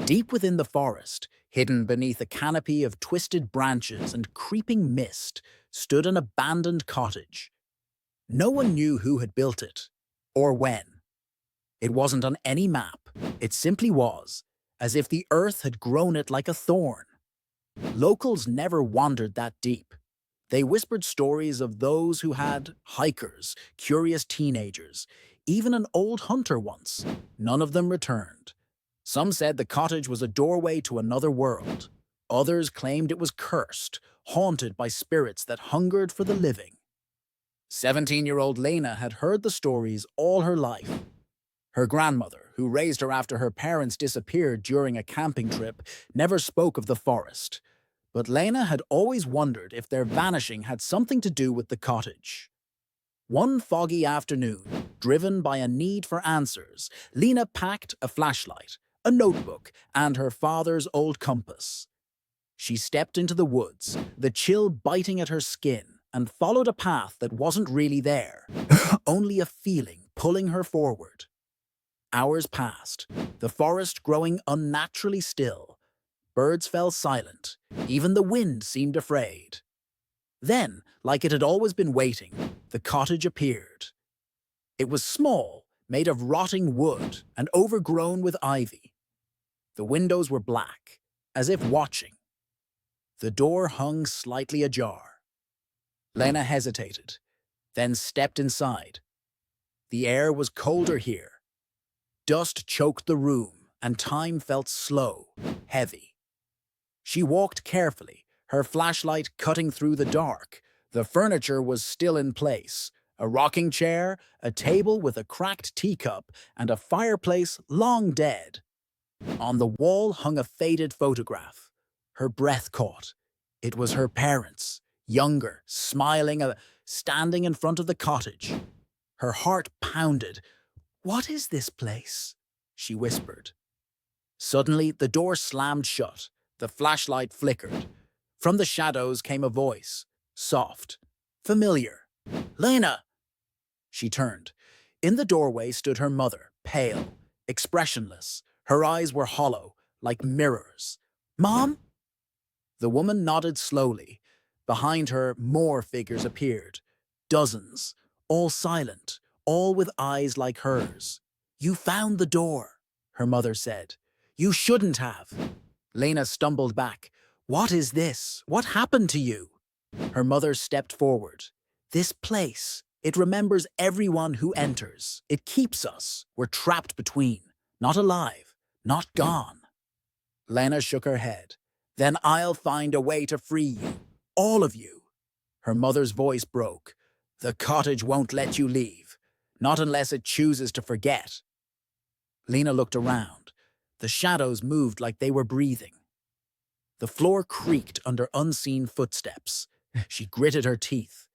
Deep within the forest, hidden beneath a canopy of twisted branches and creeping mist, stood an abandoned cottage. No one knew who had built it, or when. It wasn't on any map, it simply was, as if the earth had grown it like a thorn. Locals never wandered that deep. They whispered stories of those who had hikers, curious teenagers, even an old hunter once. None of them returned. Some said the cottage was a doorway to another world. Others claimed it was cursed, haunted by spirits that hungered for the living. 17-year-old Lena had heard the stories all her life. Her grandmother, who raised her after her parents disappeared during a camping trip, never spoke of the forest. But Lena had always wondered if their vanishing had something to do with the cottage. One foggy afternoon, driven by a need for answers, Lena packed a flashlight, a notebook, and her father's old compass. She stepped into the woods, the chill biting at her skin, and followed a path that wasn't really there, only a feeling pulling her forward. Hours passed, the forest growing unnaturally still. Birds fell silent, even the wind seemed afraid. Then, like it had always been waiting, the cottage appeared. It was small, made of rotting wood and overgrown with ivy. The windows were black, as if watching. The door hung slightly ajar. Lena hesitated, then stepped inside. The air was colder here. Dust choked the room, and time felt slow, heavy. She walked carefully, her flashlight cutting through the dark. The furniture was still in place. A rocking chair, a table with a cracked teacup, and a fireplace long dead. On the wall hung a faded photograph. Her breath caught. It was her parents, younger, smiling, standing in front of the cottage. Her heart pounded. "What is this place?" she whispered. Suddenly, the door slammed shut. The flashlight flickered. From the shadows came a voice, soft, familiar. "Lena!" She turned. In the doorway stood her mother, pale, expressionless. Her eyes were hollow, like mirrors. "Mom?" The woman nodded slowly. Behind her, more figures appeared. Dozens, all silent, all with eyes like hers. "You found the door," her mother said. "You shouldn't have." Lena stumbled back. "What is this? What happened to you?" Her mother stepped forward. "This place, it remembers everyone who enters. It keeps us. We're trapped between. Not alive. Not gone." Lena shook her head. "Then I'll find a way to free you. All of you." Her mother's voice broke. "The cottage won't let you leave. Not unless it chooses to forget." Lena looked around. The shadows moved like they were breathing. The floor creaked under unseen footsteps. She gritted her teeth.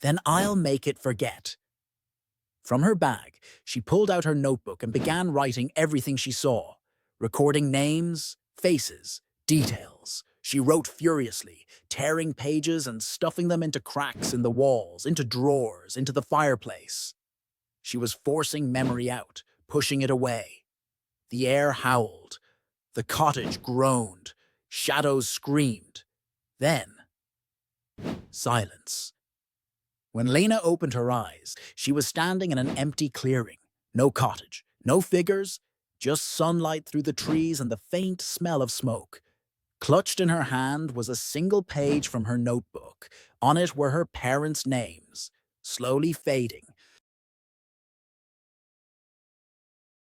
"Then I'll make it forget." From her bag, she pulled out her notebook and began writing everything she saw, recording names, faces, details. She wrote furiously, tearing pages and stuffing them into cracks in the walls, into drawers, into the fireplace. She was forcing memory out, pushing it away. The air howled. The cottage groaned. Shadows screamed. Then, silence. When Lena opened her eyes, she was standing in an empty clearing. No cottage, no figures, just sunlight through the trees and the faint smell of smoke. Clutched in her hand was a single page from her notebook. On it were her parents' names, slowly fading,